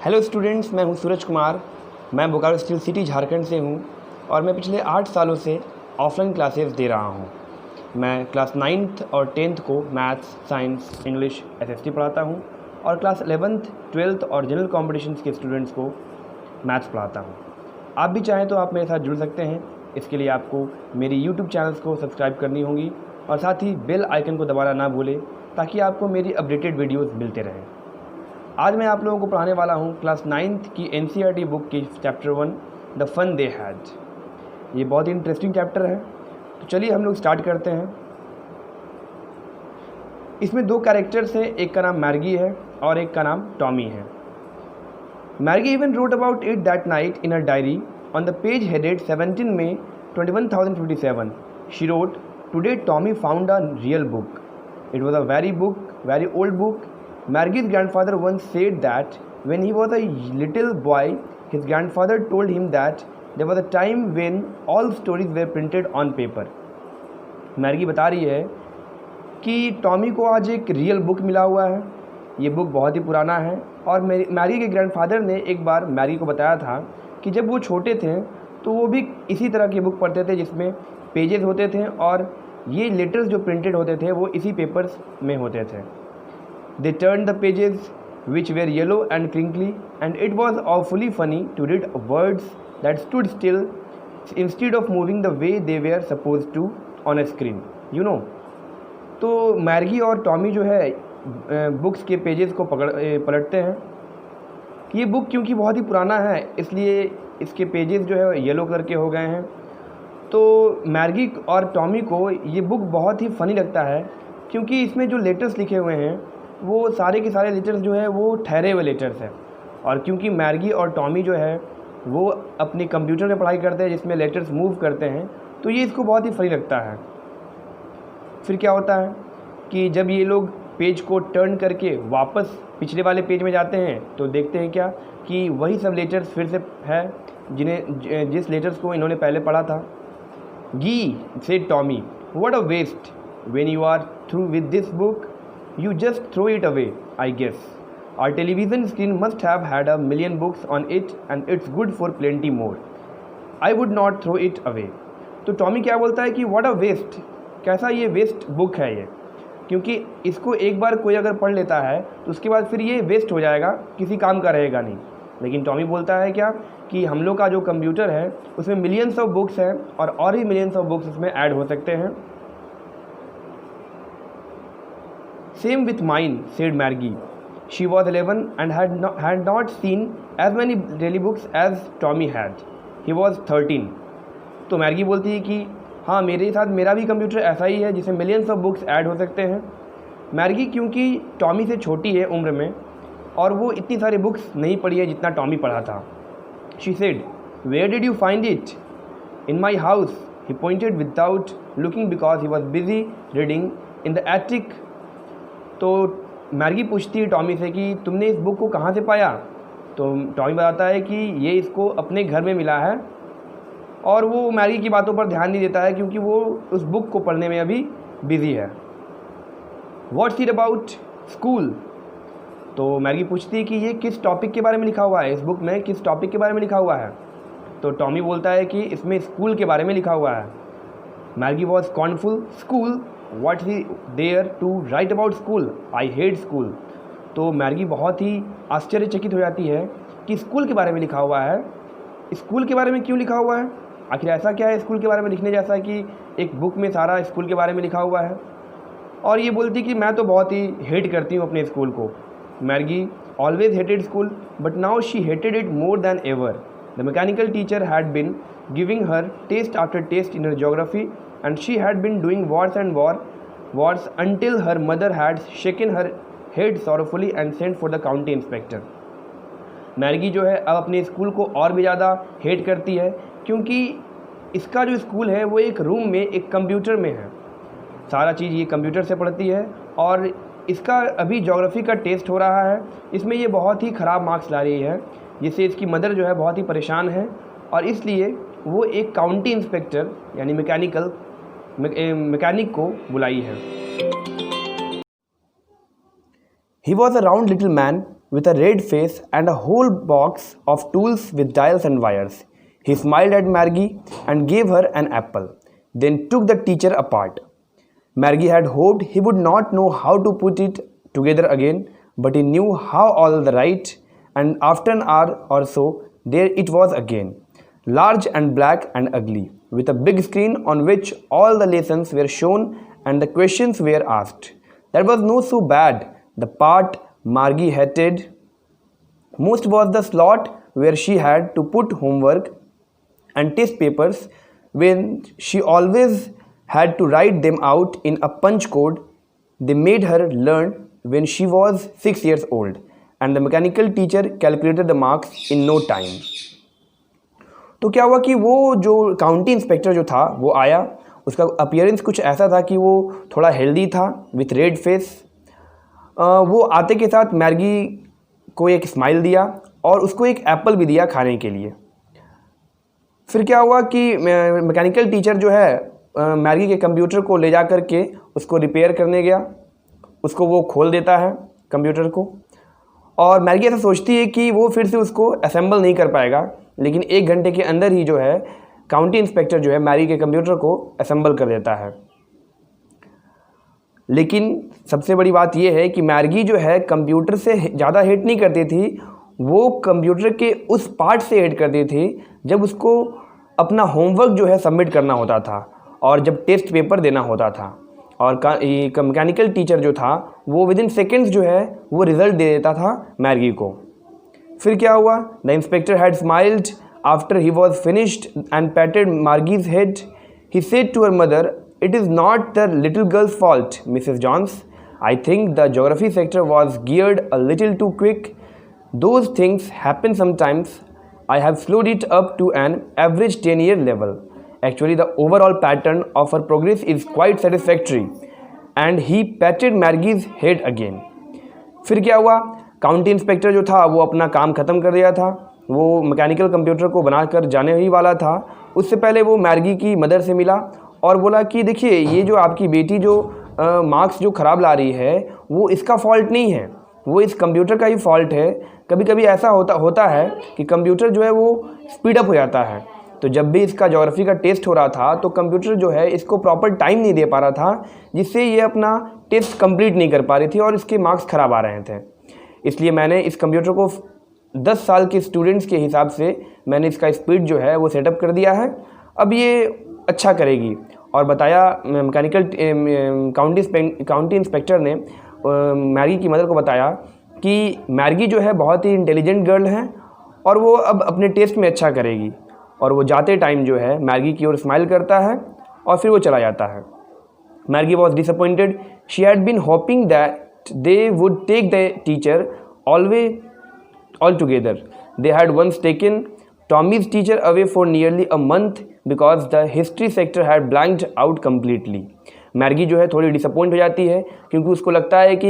Hello students, मैं हूं सूरज कुमार। मैं बोकारो स्टील सिटी झारखंड से हूं और मैं पिछले 8 सालों से ऑफलाइन क्लासेस दे रहा हूं। मैं क्लास 9th और 10th को मैथ्स, साइंस, इंग्लिश, एसएसटी पढ़ाता हूं और क्लास 11th, 12th और जनरल कॉम्पिटिशन्स के स्टूडेंट्स को मैथ्स पढ़ाता हूं। आप भी चाहें तो आप मेरे साथ जुड़ सकते हैं। इसके लिए आपको मेरी यूट्यूब चैनल्स को सब्सक्राइब करनी होगी और साथ ही बेल आइकन को दबाना ना भूलें ताकि आपको मेरी अपडेटेड वीडियोज़ मिलते रहें। आज मैं आप लोगों को पढ़ाने वाला हूँ क्लास 9th की NCERT बुक की chapter 1 the fun they had. ये बहुत ही इंटरेस्टिंग चैप्टर है, तो चलिए हम लोग स्टार्ट करते हैं। इसमें 2 कैरेक्टर्स हैं, एक का नाम मैर्गी है और एक का नाम टॉमी है। Margie even wrote about it that night in a diary on the page headed 17 May 21,057. She wrote, today Tommy found a real book. It was a very old book. Margie's grandfather once said that when he was a little boy, his grandfather told him that there was a time when all stories were printed on paper. मैर्गी बता रही है कि Tommy को आज एक real book मिला हुआ है। ये बुक बहुत ही पुराना है और मैर्गी के ग्रैंडफादर ने एक बार मैर्गी को बताया था कि जब वो छोटे थे तो वो भी इसी तरह की बुक पढ़ते थे जिसमें पेजेस होते थे और ये लेटर्स जो प्रिंटेड होते थे वो इसी पेपर्स में होते थे। They turn the pages which where yellow and crinkly and it was awfully funny to read words that stood still instead of moving the way they were supposed to on a screen, you know। तो मैर्गी और Tommy जो है books के pages को पलटते हैं। ये book क्योंकि बहुत ही पुराना है इसलिए इसके पेजेस जो है येलो कलर के हो गए हैं। तो मैर्गी और टॉमी को ये बुक बहुत ही फ़नी लगता है क्योंकि इसमें जो लेटर्स लिखे हुए हैं वो सारे के सारे लेटर्स जो है वो ठहरे हुए लेटर्स हैं। और क्योंकि मैर्गी और टॉमी जो है वो अपने कंप्यूटर में पढ़ाई करते हैं जिसमें लेटर्स मूव करते हैं, तो ये इसको बहुत ही फ़नी लगता है। फिर क्या होता है कि जब ये लोग पेज को टर्न करके वापस पिछले वाले पेज में जाते हैं तो देखते हैं क्या कि वही सब लेटर्स फिर से है जिस लेटर्स को इन्होंने पहले पढ़ा था। Gee, said Tommy, what a waste. When you are through with this book, you just throw it away, I guess. Our television screen must have had a million books on it and it's good for plenty more. I would not throw it away. तो Tommy क्या बोलता है कि what a waste, कैसा ये waste book है ये, क्योंकि इसको एक बार कोई अगर पढ़ लेता है तो उसके बाद फिर ये वेस्ट हो जाएगा, किसी काम का रहेगा नहीं। लेकिन टॉमी बोलता है क्या कि हम लोग का जो कंप्यूटर है उसमें मिलियंस ऑफ बुक्स हैं और भी मिलियंस ऑफ बुक्स उसमें ऐड हो सकते हैं। Same with mine, said Margie. She was 11 and had not seen as many daily books as Tommy had. He was 13। तो मैर्गी बोलती है कि हाँ, मेरे साथ मेरा भी कंप्यूटर ऐसा ही है जिसमें मिलियंस ऑफ बुक्स ऐड हो सकते हैं। मैर्गी क्योंकि टॉमी से छोटी है उम्र में और वो इतनी सारी बुक्स नहीं पढ़ी है जितना टॉमी पढ़ा था। She said, where did you find it? In my house, he pointed without looking because he was busy reading in the attic. तो मैर्गी पूछती है टॉमी से कि तुमने इस बुक को कहाँ से पाया? तो टॉमी बताता है कि ये इसको अपने घर में मिला है और वो मैर्गी की बातों पर ध्यान नहीं देता है क्योंकि वो उस बुक को पढ़ने में अभी बिजी है। What's it about school? तो मैर्गी पूछती है कि ये किस टॉपिक के बारे में लिखा हुआ है, इस बुक में किस टॉपिक के बारे में लिखा हुआ है? तो टॉमी बोलता है कि इसमें स्कूल के बारे में लिखा हुआ है। Margie was scornful. School, what he there to write about school, I hate school. तो मैर्गी बहुत ही आश्चर्यचकित हो जाती है कि स्कूल के बारे में लिखा हुआ है। स्कूल के बारे में क्यों लिखा हुआ है? आखिर ऐसा क्या है स्कूल के बारे में लिखने जैसा कि एक बुक में सारा स्कूल के बारे में लिखा हुआ है? और ये बोलती कि मैं तो बहुत ही हेट करती हूँ अपने स्कूल को। Margie always hated school, but now she hated it more than ever. The mechanical teacher had been giving her test after test in her geography, and she had been doing worse until her mother had shaken her head sorrowfully and sent for the county inspector. मैर्गी जो है अब अपने school को और भी ज़्यादा hate करती है क्योंकि इसका जो स्कूल है वो एक रूम में एक कंप्यूटर में है। सारा चीज़ ये कंप्यूटर से पढ़ती है और इसका अभी ज्योग्राफी का टेस्ट हो रहा है। इसमें ये बहुत ही ख़राब मार्क्स ला रही है जिससे इसकी मदर जो है बहुत ही परेशान है और इसलिए वो एक काउंटी इंस्पेक्टर यानी मैकेनिक को बुलाई है। He was a round little man with a red face and a whole box of tools with dials and wires. He smiled at Margie and gave her an apple, then took the teacher apart. Margie had hoped he would not know how to put it together again, but he knew how all right, and after an hour or so, there it was again, large and black and ugly, with a big screen on which all the lessons were shown and the questions were asked. That was not so bad. The part Margie hated most was the slot where she had to put homework and test papers, when she always had to write them out in a punch code they made her learn when she was 6 years old, and the mechanical teacher calculated the marks in no time. तो क्या हुआ कि वो जो county inspector जो था वो आया, उसका अपीयरेंस कुछ ऐसा था कि वो थोड़ा हेल्दी था विथ रेड फेस। वो आते के साथ मैर्गी को एक स्माइल दिया और उसको एक एप्पल भी दिया खाने के लिए। फिर क्या हुआ कि मैकेनिकल टीचर जो है मैर्गी के कंप्यूटर को ले जा कर के उसको रिपेयर करने गया। उसको वो खोल देता है कंप्यूटर को, और मैर्गी ऐसा सोचती है कि वो फिर से उसको असेंबल नहीं कर पाएगा, लेकिन 1 घंटे के अंदर ही जो है काउंटी इंस्पेक्टर जो है मैर्गी के कंप्यूटर को असेंबल कर देता है। लेकिन सबसे बड़ी बात यह है कि मैर्गी जो है कंप्यूटर से ज़्यादा हेट नहीं करती थी, वो कंप्यूटर के उस पार्ट से हेट करती थी जब उसको अपना होमवर्क जो है सबमिट करना होता था और जब टेस्ट पेपर देना होता था। और मैकेनिकल टीचर जो था वो विदिन सेकेंड्स जो है वो रिज़ल्ट दे देता था मैर्गी को। फिर क्या हुआ? The inspector had smiled after he was finished and patted Margie's head. He said to her mother, "It is not the little girl's fault, Mrs. Jones. I think the geography sector was geared a little too quick. Those things happen sometimes. I have slowed it up to an average 10-year level. Actually, the overall pattern of her progress is quite satisfactory." And he patted Margie's head again. फिर क्या हुआ? County inspector जो था वो अपना काम ख़त्म कर दिया था। वो मैकेनिकल कंप्यूटर को बनाकर जाने ही वाला था। उससे पहले वो मैर्गी की मदर से मिला और बोला कि देखिए, ये जो आपकी बेटी जो मार्क्स जो ख़राब ला रही है वो इसका फॉल्ट नहीं है, वो इस कंप्यूटर का ही फॉल्ट है। कभी कभी ऐसा होता है कि कंप्यूटर जो है वो स्पीड अप हो जाता है। तो जब भी इसका ज्योग्राफी का टेस्ट हो रहा था तो कंप्यूटर जो है इसको प्रॉपर टाइम नहीं दे पा रहा था, जिससे ये अपना टेस्ट कंप्लीट नहीं कर पा रही थी और इसके मार्क्स ख़राब आ रहे थे। इसलिए मैंने इस कंप्यूटर को 10 साल के स्टूडेंट्स के हिसाब से मैंने इसका स्पीड जो है वो सेटअप कर दिया है। अब ये अच्छा करेगी। और बताया मैकेनिकल काउंटी इंस्पेक्टर ने मैर्गी की मदर को बताया कि मैर्गी जो है बहुत ही इंटेलिजेंट गर्ल है और वो अब अपने टेस्ट में अच्छा करेगी। और वो जाते टाइम जो है मैर्गी की ओर स्माइल करता है और फिर वो चला जाता है। Margie was disappointed. She had been hoping that they would take the teacher all together. They had once taken Tommy's teacher away for nearly a month because the history sector had blanked out completely. मैर्गी जो है थोड़ी disappoint हो जाती है क्योंकि उसको लगता है कि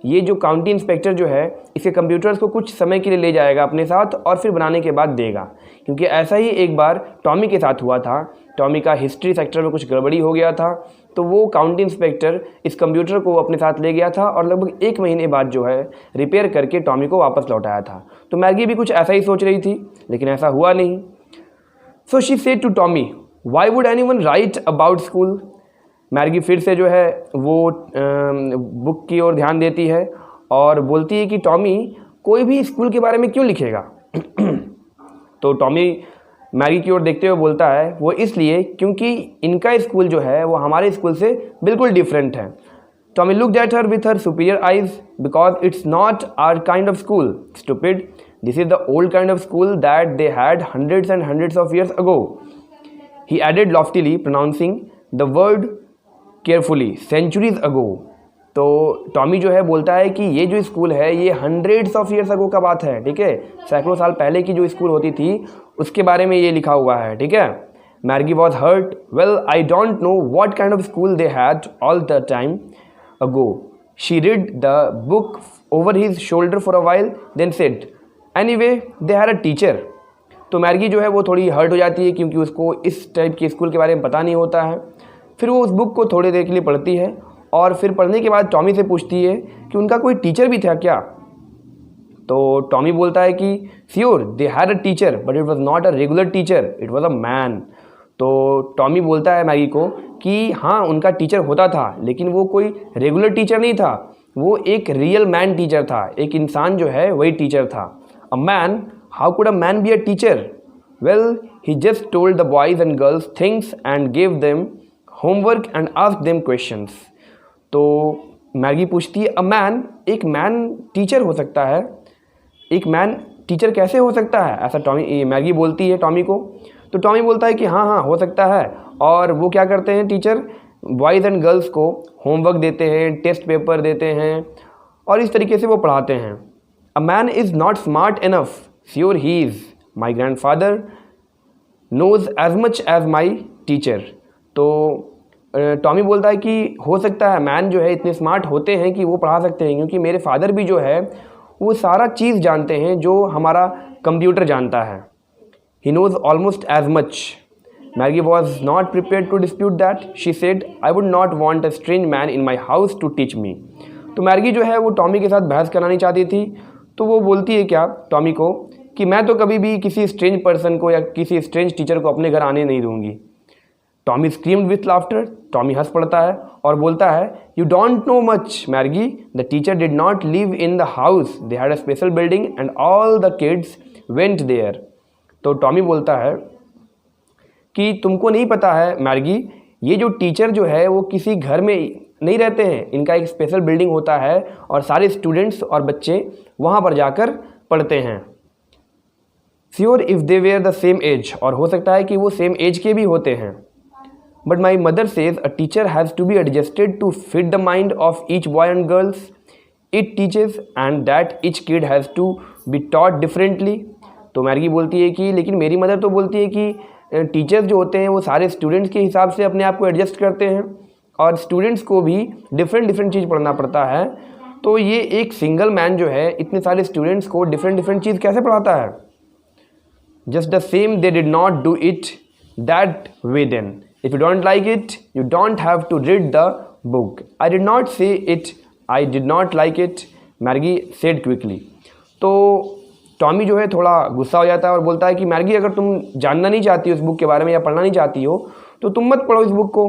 ये जो काउंटी इंस्पेक्टर जो है इसके कंप्यूटर्स को कुछ समय के लिए ले जाएगा अपने साथ और फिर बनाने के बाद देगा, क्योंकि ऐसा ही एक बार टॉमी के साथ हुआ था। टॉमी का हिस्ट्री सेक्टर में कुछ गड़बड़ी हो गया था, तो वो काउंटी इंस्पेक्टर इस कंप्यूटर को अपने साथ ले गया था और लगभग 1 महीने बाद जो है रिपेयर करके टॉमी को वापस लौटाया था। तो मैर्गी भी कुछ ऐसा ही सोच रही थी, लेकिन ऐसा हुआ नहीं। So she said to Tommy, "Why would anyone write about school?" मैर्गी फिर से जो है वो बुक की ओर ध्यान देती है और बोलती है कि टॉमी, कोई भी स्कूल के बारे में क्यों लिखेगा? तो टॉमी मैर्गी की ओर देखते हुए बोलता है, वो इसलिए क्योंकि इनका स्कूल जो है वो हमारे स्कूल से बिल्कुल डिफरेंट है। Tommy looked at her with her superior eyes, because it's not our kind of school, stupid. This is the old kind of school that they had hundreds and hundreds of years ago. He added loftily, pronouncing the word carefully, centuries ago. तो Tommy जो है बोलता है कि ये जो school है ये हंड्रेड्स ऑफ ईयर्स अगो का बात है, ठीक है, सैकड़ों साल पहले की जो स्कूल होती थी उसके बारे में ये लिखा हुआ है, ठीक है. Margie was hurt. Well, I don't know what kind of school they had all the time ago. She read the book over his shoulder for a while, then said, anyway they had a teacher. तो Margie जो है वो थोड़ी hurt हो जाती है क्योंकि उसको इस टाइप के स्कूल के बारे में पता नहीं होता है. फिर वो उस बुक को थोड़ी देर के लिए पढ़ती है और फिर पढ़ने के बाद टॉमी से पूछती है कि उनका कोई टीचर भी था क्या. तो टॉमी बोलता है कि sure they had a teacher but it was not a regular teacher, it was a man. तो टॉमी बोलता है मैगी को कि हाँ उनका टीचर होता था लेकिन वो कोई रेगुलर टीचर नहीं था, वो एक रियल मैन टीचर था, एक इंसान जो है वही टीचर था। A man, how could a man be a teacher? Well he just told the boys and girls things and gave them homework and asked them questions. तो मैगी पूछती है अ मैन, एक मैन टीचर हो सकता है? एक man teacher कैसे हो सकता है? ऐसा मैगी बोलती है टॉमी को। तो टॉमी बोलता है कि हाँ हाँ हो सकता है। और वो क्या करते हैं, टीचर बॉयज़ एंड गर्ल्स को होमवर्क देते हैं, टेस्ट पेपर देते हैं और इस तरीके से वो पढ़ाते हैं। A man is not smart enough, sure he is, my grandfather knows as much as my teacher. तो टॉमी बोलता है कि हो सकता है मैन जो है इतने स्मार्ट होते हैं कि वो पढ़ा सकते हैं, क्योंकि मेरे फादर भी जो है वो सारा चीज़ जानते हैं जो हमारा कंप्यूटर जानता है। He knows almost as much. Maggie was not prepared to dispute that. She said, I would not want a strange man in my house to teach me. तो मैगी जो है वो टॉमी के साथ बहस करानी चाहती थी। तो वो बोलती है क्या टॉमी को कि मैं तो कभी भी किसी स्ट्रेंज पर्सन को या किसी स्ट्रेंज टीचर को अपने घर आने नहीं दूंगी। Tommy screamed with laughter. Tommy हंस पड़ता है और बोलता है you don't know much Maggie, the teacher did not live in the house, they had a special building and all the kids went there. तो टॉमी बोलता है कि तुमको नहीं पता है मैगी, ये जो टीचर जो है वो किसी घर में नहीं रहते हैं, इनका एक स्पेशल बिल्डिंग होता है और सारे स्टूडेंट्स और बच्चे वहाँ पर जाकर पढ़ते हैं। Sure if they were the same age, और हो सकता है कि वो सेम एज के भी होते हैं। But my mother says a teacher has to be adjusted to fit the mind of each boy and girls it teaches and that each kid has to be taught differently. तो Maggie बोलती है कि लेकिन मेरी mother तो बोलती है कि टीचर्स जो होते हैं वो सारे स्टूडेंट्स के हिसाब से अपने आप को एडजस्ट करते हैं और स्टूडेंट्स को भी डिफरेंट चीज़ पढ़ना पड़ता है। तो ये एक सिंगल मैन जो है इतने सारे स्टूडेंट्स को डिफरेंट चीज़ कैसे पढ़ाता है? Just the same they did not do it that way then, if you don't like it you don't have to read the book. I did not say it, I did not like it, Maggie said quickly. तो Tommy जो है थोड़ा गुस्सा हो जाता है और बोलता है कि मैगी अगर तुम जानना नहीं चाहती हो इस बुक के बारे में या पढ़ना नहीं चाहती हो तो तुम मत पढ़ो इस बुक को।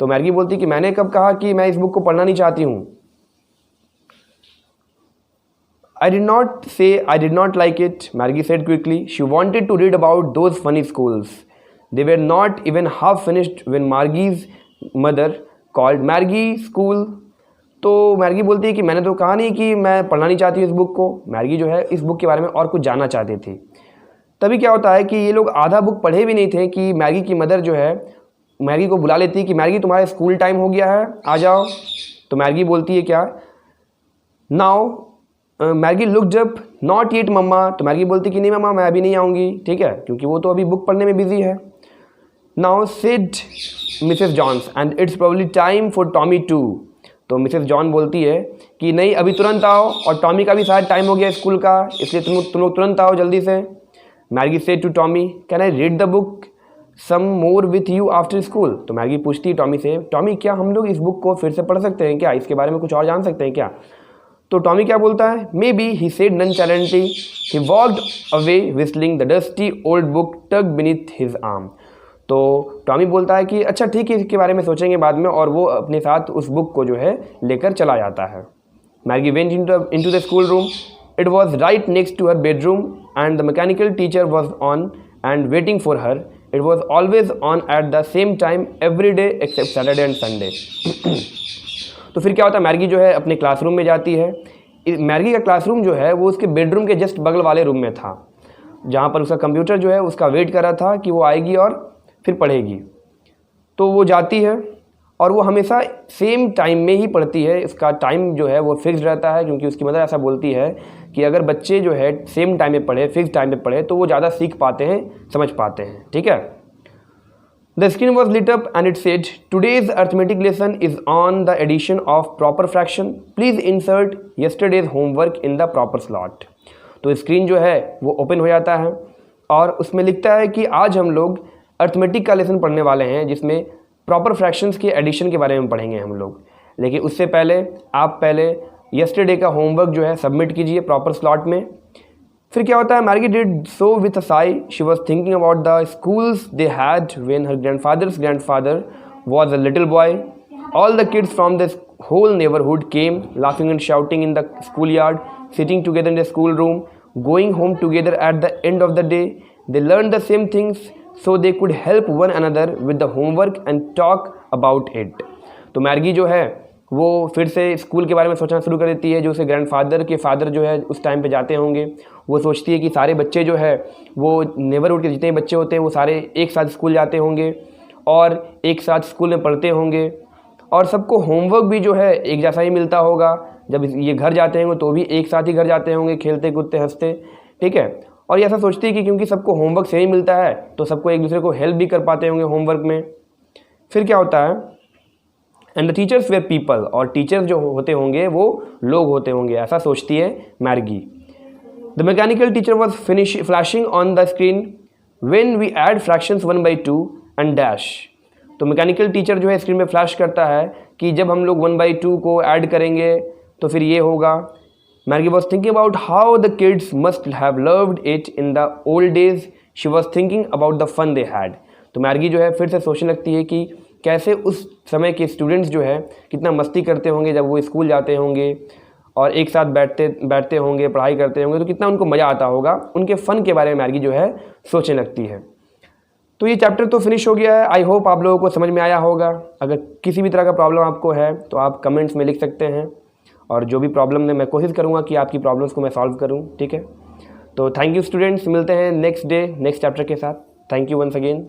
तो मैगी बोलती है कि मैंने कब कहा कि मैं इस बुक को पढ़ना नहीं चाहती हूँ? I did not say I did not like it, Maggie said quickly. She wanted to read about those funny schools. They were not even half finished when Margie's mother called Maggie school. तो Maggie बोलती है कि मैंने तो कहा नहीं कि मैं पढ़ना नहीं चाहती इस बुक को। मैगी जो है इस बुक के बारे में और कुछ जानना चाहती थी। तभी क्या होता है कि ये लोग आधा बुक पढ़े भी नहीं थे कि मैगी की मदर जो है मैगी को बुला लेती है कि मैगी तुम्हारा स्कूल टाइम हो गया है, आ जाओ। तो मैगी बोलती है क्या, now Maggie looked up, not yet mamma. तो मैगी बोलती कि नहीं मम्मा मैं अभी नहीं आऊँगी, ठीक है, क्योंकि वो तो अभी बुक पढ़ने में बिजी है। Now said Mrs Jones and it's probably time for Tommy too. तो मिसेस जॉन बोलती है कि नहीं अभी तुरंत आओ, और टॉमी का भी शायद टाइम हो गया स्कूल का, इसलिए तुम लोग तुरंत आओ जल्दी से। Maggie said to Tommy, can I read the book some more with you after school. तो मैगी पूछती है टॉमी से, टॉमी क्या हम लोग इस बुक को फिर से पढ़ सकते हैं क्या, इसके बारे में कुछ और जान सकते हैं क्या? तो टॉमी क्या बोलता है, maybe he said nonchalantly, he walked away whistling the dusty old book tucked beneath his arm. तो टॉमी बोलता है कि अच्छा ठीक है इसके बारे में सोचेंगे बाद में, और वो अपने साथ उस बुक को जो है लेकर चला जाता है। Maggie went into the school room, it was right next to her bedroom and the mechanical teacher was on and waiting for her. It was always on at the same time every day except Saturday and Sunday. तो फिर क्या होता है, Maggi जो है अपने classroom में जाती है। मैगी का क्लासरूम जो है वो उसके बेडरूम के जस्ट बगल वाले रूम में था, जहाँ पर उसका कंप्यूटर जो है उसका वेट कर रहा था कि वो आएगी और फिर पढ़ेगी। तो वो जाती है और वो हमेशा सेम टाइम में ही पढ़ती है। इसका टाइम जो है वो फिक्स रहता है, क्योंकि उसकी मदर ऐसा बोलती है कि अगर बच्चे जो है सेम टाइम में पढ़े, फिक्स टाइम में पढ़े, तो वो ज़्यादा सीख पाते हैं, समझ पाते हैं, ठीक है। The screen was lit up and it said, today's arithmetic lesson is on the addition of proper fraction. Please insert yesterday's homework in the proper slot. तो स्क्रीन जो है वो ओपन हो जाता है और उसमें लिखता है कि आज हम लोग अर्थमेटिक का लेसन पढ़ने वाले हैं, जिसमें प्रॉपर फ्रैक्शंस के एडिशन के बारे में पढ़ेंगे हम लोग। लेकिन उससे पहले आप पहले येस्टरडे का होमवर्क जो है सबमिट कीजिए प्रॉपर स्लॉट में। फिर क्या होता है, Maggi did so with a Sai, she was thinking about the schools they had when her grandfather was a little boy. All the kids from the whole neighborhood came, laughing and shouting in the schoolyard, sitting together in the schoolroom, going home together at the end of the day. They learned the same things so they could help one another with the homework and talk about it. तो Maggie जो है वो फिर से school के बारे में सोचना शुरू कर देती है। जो उसे ग्रैंडफादर के फादर जो है उस टाइम पे जाते होंगे, वो सोचती है कि सारे बच्चे जो है वो नेबरहुड के जितने बच्चे होते हैं वो सारे एक साथ स्कूल जाते होंगे और एक साथ स्कूल में पढ़ते होंगे और सबको होमवर्क भी जो है एक जैसा ही मिलता होगा। जब ये घर जाते होंगे तो भी एक साथ ही घर जाते होंगे, खेलते कूदते हंसते, ठीक है। और ये ऐसा सोचती है कि क्योंकि सबको होमवर्क सही मिलता है तो सबको एक दूसरे को हेल्प भी कर पाते होंगे होमवर्क में। फिर क्या होता है, and the teachers were people, और टीचर्स जो होते होंगे वो लोग होते होंगे, ऐसा सोचती है Maggie. The mechanical teacher was flashing on the screen when we add fractions 1/2 and dash. तो मैकेनिकल टीचर जो है स्क्रीन में फ्लैश करता है कि जब हम लोग 1/2 को ऐड करेंगे तो फिर ये होगा। Maggie was thinking about how the kids must have loved it in the old days, she was thinking about the fun they had. तो मैगी जो है फिर से सोचने लगती है कि कैसे उस समय के स्टूडेंट्स जो है कितना मस्ती करते होंगे जब वो स्कूल जाते होंगे और एक साथ बैठते होंगे, पढ़ाई करते होंगे, तो कितना उनको मज़ा आता होगा। उनके फ़न के बारे में मैगी जो है सोचने लगती है। तो ये चैप्टर तो फिनिश हो गया है। आई होप आप लोगों को समझ में आया होगा। अगर किसी भी तरह का प्रॉब्लम आपको है तो आप कमेंट्स में लिख सकते हैं और जो भी प्रॉब्लम है मैं कोशिश करूँगा कि आपकी प्रॉब्लम्स को मैं सॉल्व करूँ, ठीक है। तो थैंक यू स्टूडेंट्स, मिलते हैं नेक्स्ट डे नेक्स्ट चैप्टर के साथ। Thank you once again.